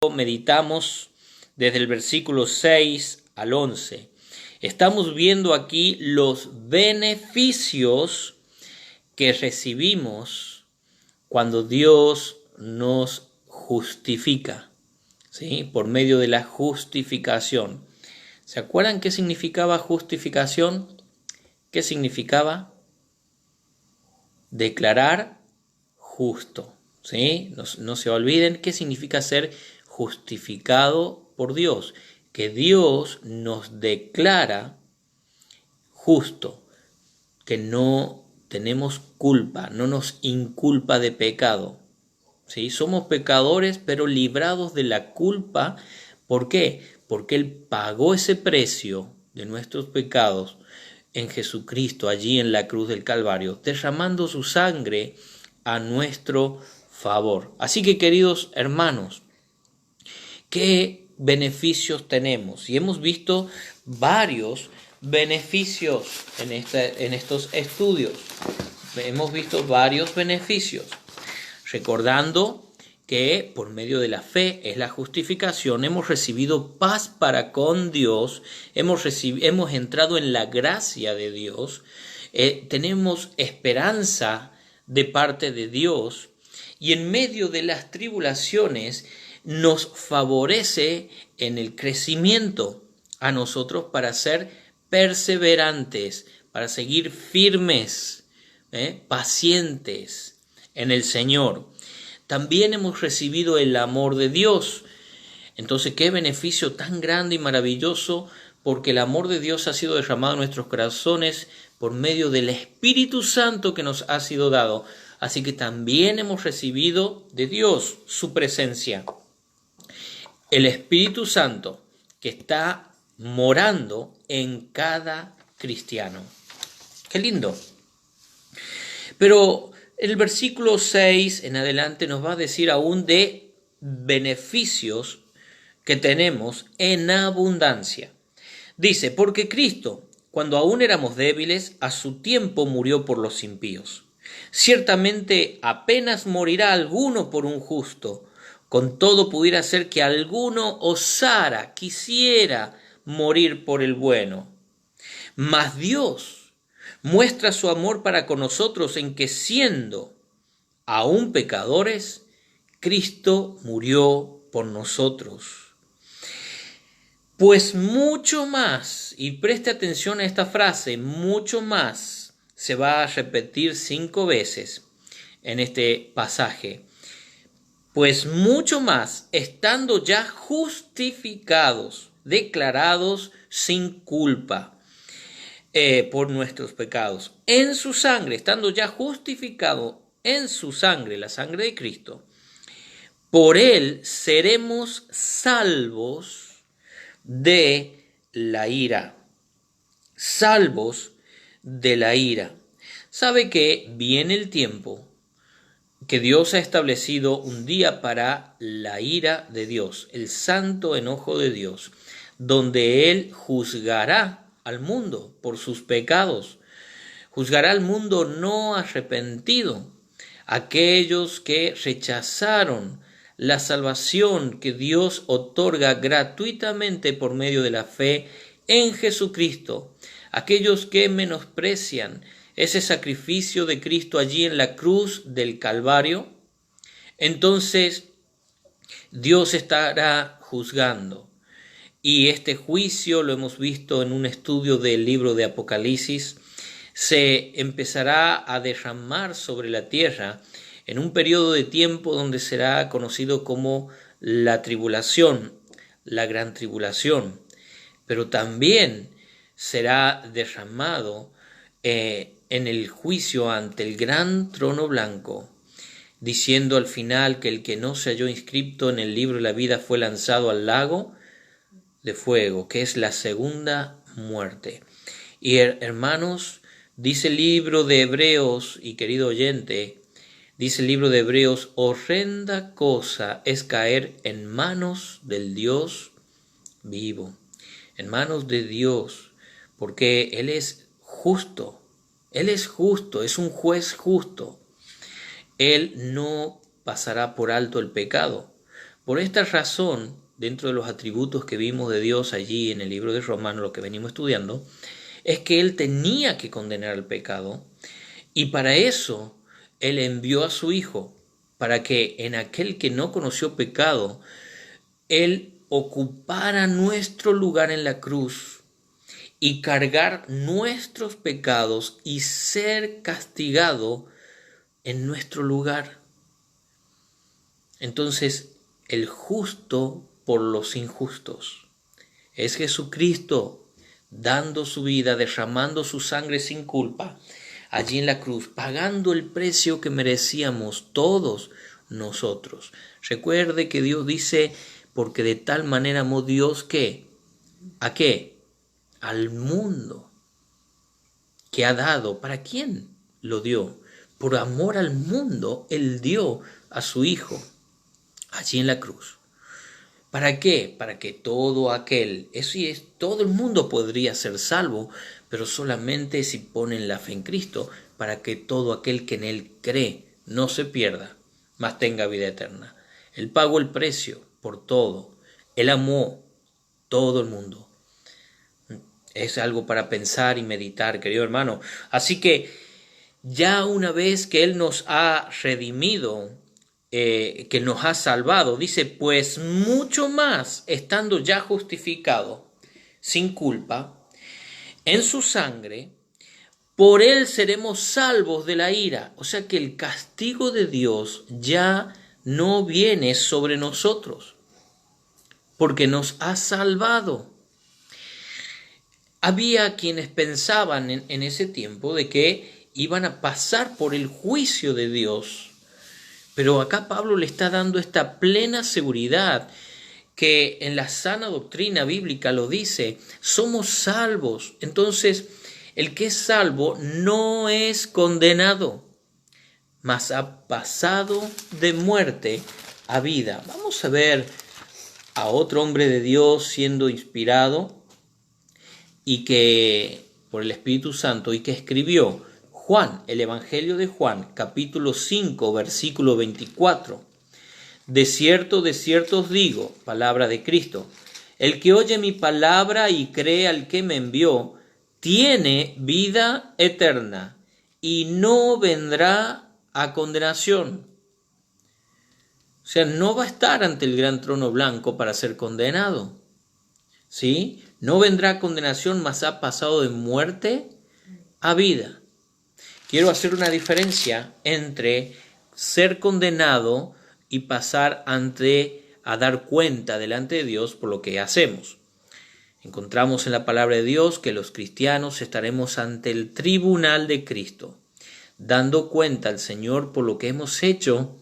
Meditamos desde el versículo 6 al 11. Estamos viendo aquí los beneficios que recibimos cuando Dios nos justifica, ¿sí? Por medio de la justificación. ¿Se acuerdan qué significaba justificación? ¿Qué significaba? Declarar justo, ¿sí? No se olviden qué significa ser justificado por Dios, que Dios nos declara justo, que no tenemos culpa, no nos inculpa de pecado, ¿sí? Somos pecadores, pero librados de la culpa. ¿Por qué? Porque Él pagó ese precio de nuestros pecados en Jesucristo, allí en la cruz del Calvario, derramando su sangre a nuestro favor. Así que, queridos hermanos, ¿qué beneficios tenemos? Y hemos visto varios beneficios en estos estudios. Hemos visto varios beneficios, recordando que por medio de la fe es la justificación, hemos recibido paz para con Dios, hemos entrado en la gracia de Dios, tenemos esperanza de parte de Dios, y en medio de las tribulaciones nos favorece en el crecimiento a nosotros para ser perseverantes, para seguir firmes, pacientes en el Señor. También hemos recibido el amor de Dios. Entonces, qué beneficio tan grande y maravilloso, porque el amor de Dios ha sido derramado en nuestros corazones por medio del Espíritu Santo que nos ha sido dado. Así que también hemos recibido de Dios su presencia. El Espíritu Santo que está morando en cada cristiano. ¡Qué lindo! Pero el versículo 6 en adelante nos va a decir aún de beneficios que tenemos en abundancia. Dice, porque Cristo, cuando aún éramos débiles, a su tiempo murió por los impíos. Ciertamente apenas morirá alguno por un justo, con todo pudiera ser que alguno osara, quisiera morir por el bueno. Mas Dios muestra su amor para con nosotros en que, siendo aún pecadores, Cristo murió por nosotros. Pues mucho más, y preste atención a esta frase, mucho más, se va a repetir 5 veces en este pasaje. Pues mucho más, estando ya justificados, declarados sin culpa por nuestros pecados, en su sangre, estando ya justificado en su sangre, la sangre de Cristo, por él seremos salvos de la ira. Salvos de la ira. Sabe que viene el tiempo que Dios ha establecido un día para la ira de Dios, el santo enojo de Dios, donde Él juzgará al mundo por sus pecados, juzgará al mundo no arrepentido, aquellos que rechazaron la salvación que Dios otorga gratuitamente por medio de la fe en Jesucristo, aquellos que menosprecian ese sacrificio de Cristo allí en la cruz del Calvario. Entonces Dios estará juzgando, y este juicio, lo hemos visto en un estudio del libro de Apocalipsis, se empezará a derramar sobre la tierra en un periodo de tiempo donde será conocido como la tribulación, la gran tribulación, pero también será derramado en el juicio ante el gran trono blanco, diciendo al final que el que no se halló inscrito en el libro de la vida fue lanzado al lago de fuego, que es la segunda muerte. Y hermanos, dice el libro de Hebreos, y querido oyente, dice el libro de Hebreos, horrenda cosa es caer en manos del Dios vivo, en manos de Dios, porque Él es justo, es un juez justo. Él no pasará por alto el pecado, Por esta razón, dentro de los atributos que vimos de Dios allí en el libro de Romanos, lo que venimos estudiando, es que Él tenía que condenar el pecado, y para eso Él envió a su Hijo, para que en aquel que no conoció pecado, Él ocupara nuestro lugar en la cruz y cargar nuestros pecados y ser castigado en nuestro lugar. Entonces, el justo por los injustos. Es Jesucristo dando su vida, derramando su sangre sin culpa, allí en la cruz, pagando el precio que merecíamos todos nosotros. Recuerde que Dios dice, porque de tal manera amó Dios que, ¿a qué? Al mundo, que ha dado. ¿Para quién lo dio? Por amor al mundo, Él dio a su Hijo allí en la cruz. ¿Para qué? Para que todo aquel, todo el mundo podría ser salvo, pero solamente si ponen la fe en Cristo, para que todo aquel que en Él cree no se pierda, mas tenga vida eterna. Él pagó el precio por todo. Él amó todo el mundo. Es algo para pensar y meditar, querido hermano. Así que ya una vez que Él nos ha redimido, que nos ha salvado, dice, pues mucho más, estando ya justificado, sin culpa, en su sangre, por Él seremos salvos de la ira. O sea que el castigo de Dios ya no viene sobre nosotros, porque nos ha salvado. Había quienes pensaban en ese tiempo de que iban a pasar por el juicio de Dios, pero acá Pablo le está dando esta plena seguridad que en la sana doctrina bíblica lo dice, somos salvos. Entonces, el que es salvo no es condenado, mas ha pasado de muerte a vida. Vamos a ver a otro hombre de Dios siendo inspirado y que por el Espíritu Santo y que escribió Juan, el Evangelio de Juan, capítulo 5, versículo 24. De cierto os digo, palabra de Cristo, el que oye mi palabra y cree al que me envió, tiene vida eterna y no vendrá a condenación. O sea, no va a estar ante el gran trono blanco para ser condenado. ¿Sí? No vendrá a condenación, mas ha pasado de muerte a vida. Quiero hacer una diferencia entre ser condenado y pasar a dar cuenta delante de Dios por lo que hacemos. Encontramos en la palabra de Dios que los cristianos estaremos ante el tribunal de Cristo, dando cuenta al Señor por lo que hemos hecho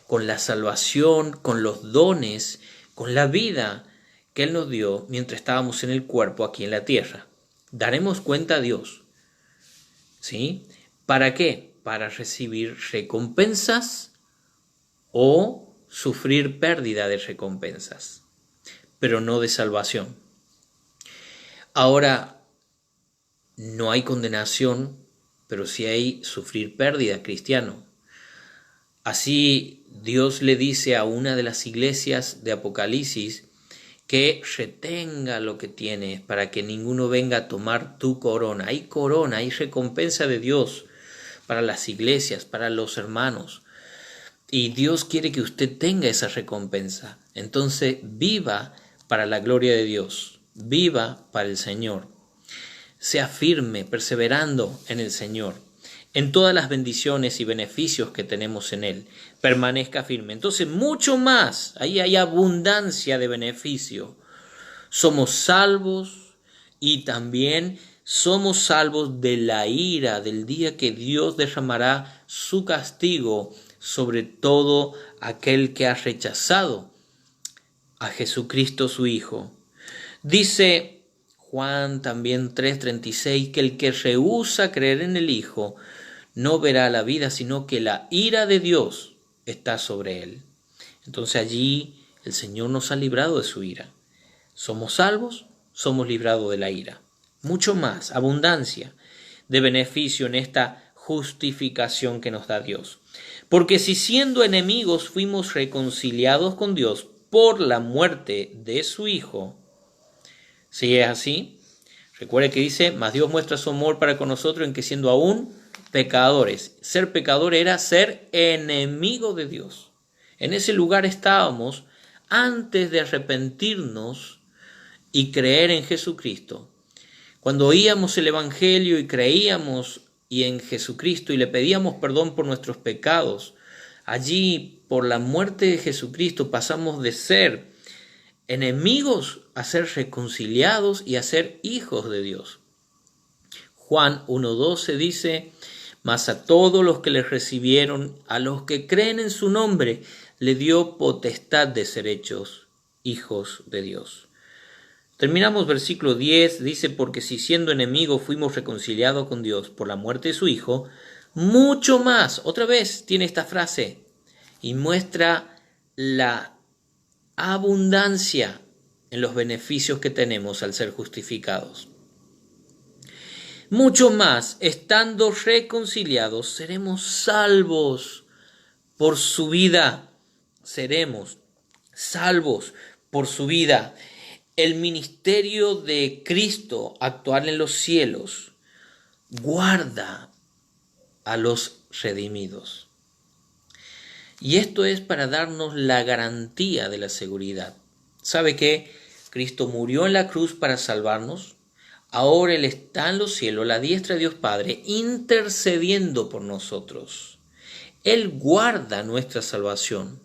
con la salvación, con los dones, con la vida que Él nos dio mientras estábamos en el cuerpo aquí en la tierra. Daremos cuenta a Dios. ¿Sí? ¿Para qué? Para recibir recompensas o sufrir pérdida de recompensas, pero no de salvación. Ahora, no hay condenación, pero sí hay sufrir pérdida, cristiano. Así Dios le dice a una de las iglesias de Apocalipsis que retenga lo que tienes para que ninguno venga a tomar tu corona. Hay recompensa de Dios para las iglesias, para los hermanos. Y Dios quiere que usted tenga esa recompensa. Entonces viva para la gloria de Dios. Viva para el Señor. Sea firme, perseverando en el Señor. En todas las bendiciones y beneficios que tenemos en Él. Permanezca firme. Entonces mucho más. Ahí hay abundancia de beneficio. Somos salvos y también somos salvos de la ira del día que Dios derramará su castigo sobre todo aquel que ha rechazado a Jesucristo su Hijo. Dice Juan también 3:36 que el que rehúsa creer en el Hijo no verá la vida, sino que la ira de Dios está sobre él. Entonces allí el Señor nos ha librado de su ira. Somos salvos, somos librados de la ira. Mucho más, abundancia de beneficio en esta justificación que nos da Dios. Porque si siendo enemigos fuimos reconciliados con Dios por la muerte de su Hijo. Si es así, recuerde que dice, mas Dios muestra su amor para con nosotros en que siendo aún pecadores. Ser pecador era ser enemigo de Dios. En ese lugar estábamos antes de arrepentirnos y creer en Jesucristo. Cuando oíamos el Evangelio y creíamos en Jesucristo y le pedíamos perdón por nuestros pecados, allí por la muerte de Jesucristo pasamos de ser enemigos a ser reconciliados y a ser hijos de Dios. Juan 1:12 dice, mas a todos los que le recibieron, a los que creen en su nombre, le dio potestad de ser hechos hijos de Dios. Terminamos versículo 10, dice, porque si siendo enemigos fuimos reconciliados con Dios por la muerte de su Hijo, mucho más, otra vez tiene esta frase, y muestra la abundancia en los beneficios que tenemos al ser justificados. Mucho más, estando reconciliados, seremos salvos por su vida. Seremos salvos por su vida. El ministerio de Cristo actual en los cielos guarda a los redimidos. Y esto es para darnos la garantía de la seguridad. ¿Sabe qué? Cristo murió en la cruz para salvarnos. Ahora Él está en los cielos, a la diestra de Dios Padre, intercediendo por nosotros. Él guarda nuestra salvación.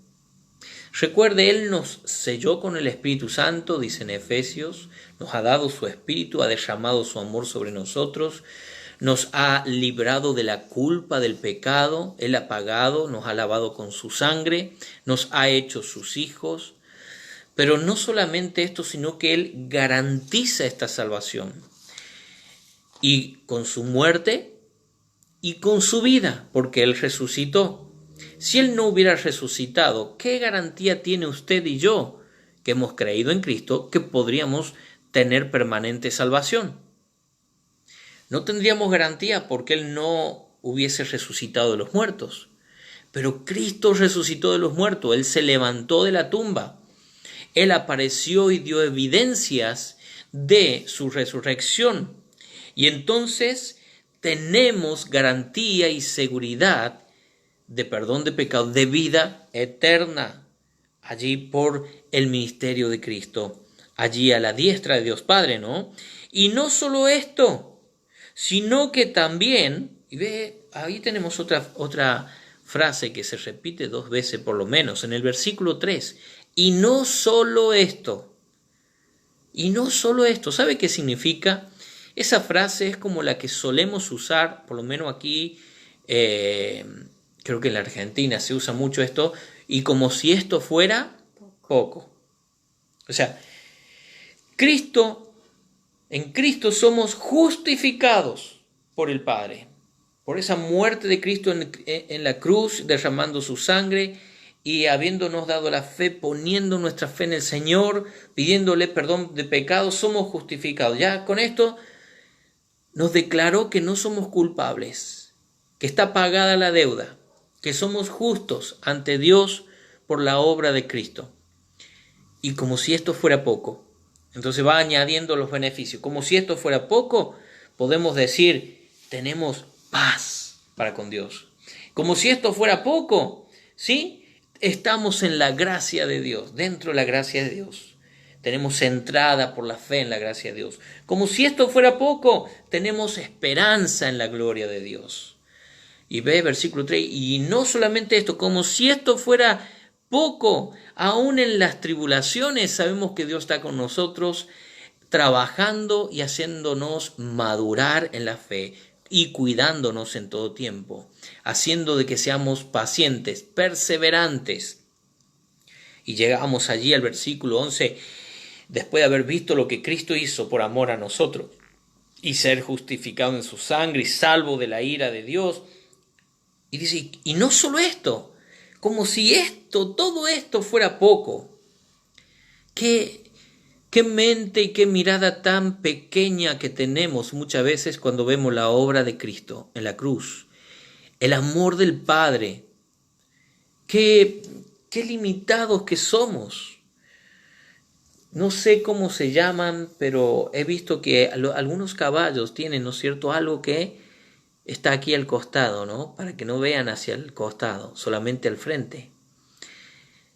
Recuerde, Él nos selló con el Espíritu Santo, dice en Efesios, nos ha dado su Espíritu, ha derramado su amor sobre nosotros, nos ha librado de la culpa del pecado, Él ha pagado, nos ha lavado con su sangre, nos ha hecho sus hijos. Pero no solamente esto, sino que Él garantiza esta salvación. Y con su muerte y con su vida, porque Él resucitó. Si Él no hubiera resucitado, ¿qué garantía tiene usted y yo, que hemos creído en Cristo, que podríamos tener permanente salvación? No tendríamos garantía porque Él no hubiese resucitado de los muertos. Pero Cristo resucitó de los muertos, Él se levantó de la tumba. Él apareció y dio evidencias de su resurrección. Y entonces tenemos garantía y seguridad de perdón de pecado, de vida eterna, allí por el ministerio de Cristo, allí a la diestra de Dios Padre, ¿no? Y no solo esto, sino que también, y ve, ahí tenemos otra frase que se repite 2 veces por lo menos, en el versículo 3, y no solo esto, ¿sabe qué significa? Esa frase es como la que solemos usar, por lo menos aquí, creo que en la Argentina se usa mucho esto, y como si esto fuera poco. O sea, en Cristo somos justificados por el Padre, por esa muerte de Cristo en la cruz, derramando su sangre y habiéndonos dado la fe, poniendo nuestra fe en el Señor, pidiéndole perdón de pecados, somos justificados. Ya con esto nos declaró que no somos culpables, que está pagada la deuda, que somos justos ante Dios por la obra de Cristo. Y como si esto fuera poco, entonces va añadiendo los beneficios. Como si esto fuera poco, podemos decir, tenemos paz para con Dios. Como si esto fuera poco, ¿sí? Estamos en la gracia de Dios, dentro de la gracia de Dios. Tenemos entrada por la fe en la gracia de Dios. Como si esto fuera poco, tenemos esperanza en la gloria de Dios. Y ve versículo 3, y no solamente esto, como si esto fuera poco, aún en las tribulaciones sabemos que Dios está con nosotros, trabajando y haciéndonos madurar en la fe y cuidándonos en todo tiempo, haciendo de que seamos pacientes, perseverantes. Y llegamos allí al versículo 11, después de haber visto lo que Cristo hizo por amor a nosotros, y ser justificado en su sangre y salvo de la ira de Dios. Y dice, y no solo esto, como si todo esto fuera poco. Qué mente y qué mirada tan pequeña que tenemos muchas veces cuando vemos la obra de Cristo en la cruz. El amor del Padre. Qué limitados que somos. No sé cómo se llaman, pero he visto que algunos caballos tienen, ¿no es cierto?, algo que está aquí al costado, ¿no? Para que no vean hacia el costado, solamente al frente.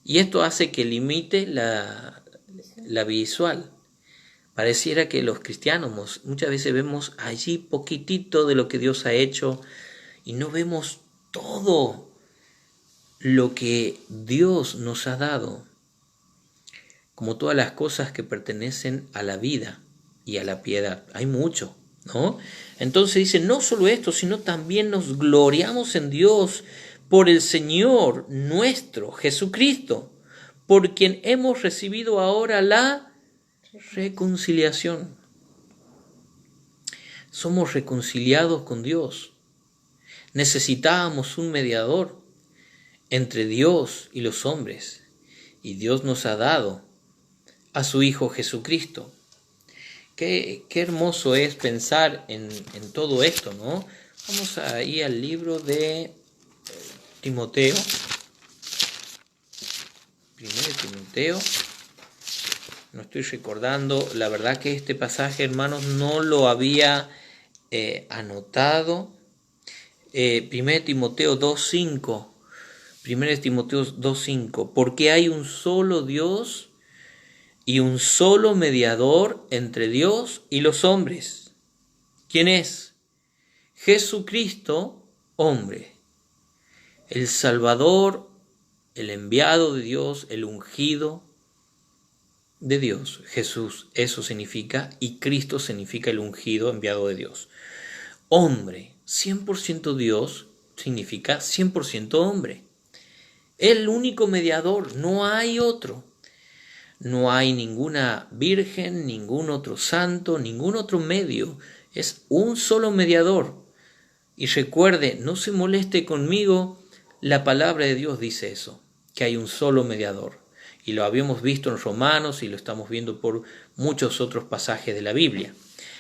Y esto hace que limite la visual. Pareciera que los cristianos muchas veces vemos allí poquitito de lo que Dios ha hecho y no vemos todo lo que Dios nos ha dado, como todas las cosas que pertenecen a la vida y a la piedad. Hay mucho, ¿no? Entonces dice, no solo esto, sino también nos gloriamos en Dios por el Señor nuestro, Jesucristo, por quien hemos recibido ahora la reconciliación. Somos reconciliados con Dios. Necesitábamos un mediador entre Dios y los hombres, y Dios nos ha dado a su Hijo Jesucristo. Qué hermoso es pensar en todo esto, ¿no? Vamos ahí al libro de Timoteo. Primero Timoteo. No estoy recordando. La verdad que este pasaje, hermanos, no lo había anotado. 1 Timoteo 2.5. 1 Timoteo 2.5. Porque hay un solo Dios y un solo mediador entre Dios y los hombres. ¿Quién es? Jesucristo, hombre. El Salvador, el enviado de Dios, el ungido de Dios. Jesús, eso significa, y Cristo significa el ungido, enviado de Dios. Hombre, 100% Dios, significa 100% hombre. El único mediador, no hay otro. No hay ninguna virgen, ningún otro santo, ningún otro medio. Es un solo mediador. Y recuerde, no se moleste conmigo, la palabra de Dios dice eso, que hay un solo mediador. Y lo habíamos visto en Romanos y lo estamos viendo por muchos otros pasajes de la Biblia.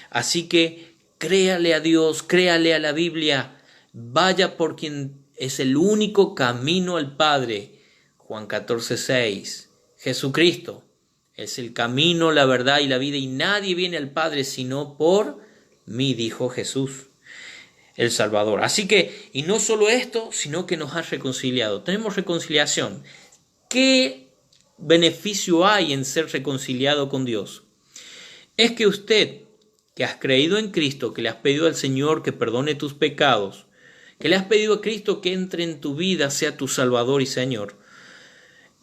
Así que créale a Dios, créale a la Biblia, vaya por quien es el único camino al Padre. Juan 14:6, Jesucristo. Es el camino, la verdad y la vida, y nadie viene al Padre sino por mí, dijo Jesús, el Salvador. Así que, y no solo esto, sino que nos ha reconciliado. Tenemos reconciliación. ¿Qué beneficio hay en ser reconciliado con Dios? Es que usted, que has creído en Cristo, que le has pedido al Señor que perdone tus pecados, que le has pedido a Cristo que entre en tu vida, sea tu Salvador y Señor,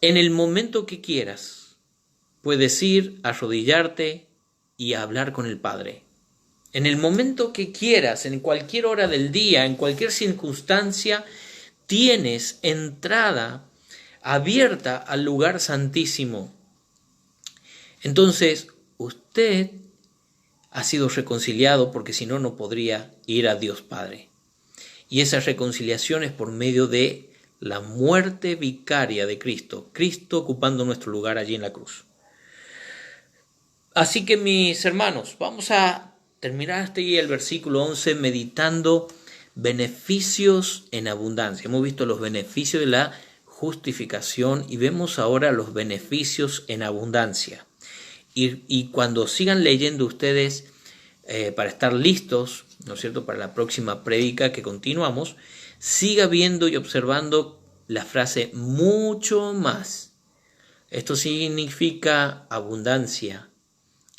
en el momento que quieras, puedes ir, arrodillarte y hablar con el Padre. En el momento que quieras, en cualquier hora del día, en cualquier circunstancia, tienes entrada abierta al lugar santísimo. Entonces, usted ha sido reconciliado porque si no, no podría ir a Dios Padre. Y esa reconciliación es por medio de la muerte vicaria de Cristo, Cristo ocupando nuestro lugar allí en la cruz. Así que mis hermanos, vamos a terminar hasta ahí el versículo 11 meditando beneficios en abundancia. Hemos visto los beneficios de la justificación y vemos ahora los beneficios en abundancia. Y cuando sigan leyendo ustedes para estar listos, ¿no es cierto?, para la próxima prédica que continuamos, siga viendo y observando la frase mucho más. Esto significa abundancia.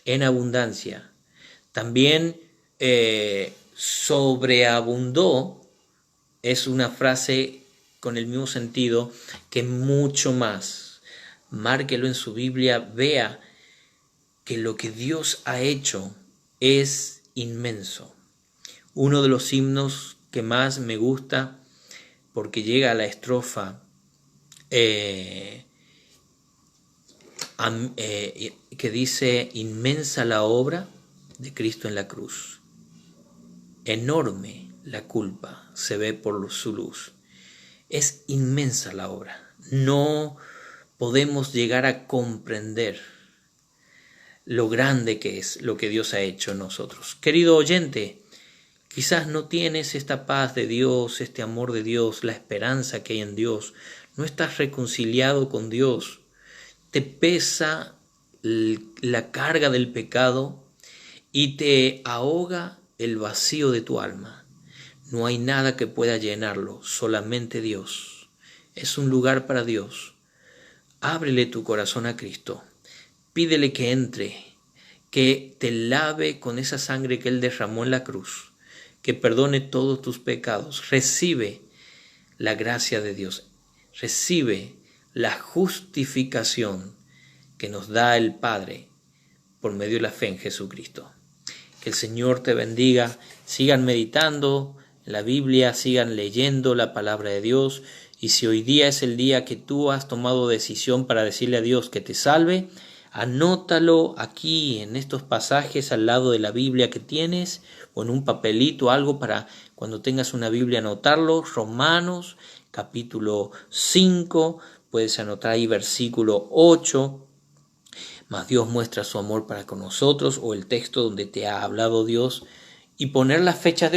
En abundancia. También sobreabundó es una frase con el mismo sentido que mucho más. Márquelo en su Biblia, vea que lo que Dios ha hecho es inmenso. Uno de los himnos que más me gusta, porque llega a la estrofa que dice: inmensa la obra de Cristo en la cruz, enorme la culpa se ve por su luz. Es inmensa la obra, no podemos llegar a comprender lo grande que es lo que Dios ha hecho en nosotros. Querido oyente, quizás no tienes esta paz de Dios, este amor de Dios, la esperanza que hay en Dios, no estás reconciliado con Dios, te pesa la carga del pecado y te ahoga el vacío de tu alma. No hay nada que pueda llenarlo, solamente Dios. Es un lugar para Dios. Ábrele tu corazón a Cristo. Pídele que entre, que te lave con esa sangre que Él derramó en la cruz, que perdone todos tus pecados. Recibe la gracia de Dios. Recibe la justificación que nos da el Padre por medio de la fe en Jesucristo. Que el Señor te bendiga. Sigan meditando en la Biblia, sigan leyendo la palabra de Dios. Y si hoy día es el día que tú has tomado decisión para decirle a Dios que te salve, anótalo aquí en estos pasajes al lado de la Biblia que tienes, o en un papelito, algo para cuando tengas una Biblia anotarlo. Romanos capítulo 5, puedes anotar ahí versículo 8. Mas Dios muestra su amor para con nosotros, o el texto donde te ha hablado Dios, y poner las fechas de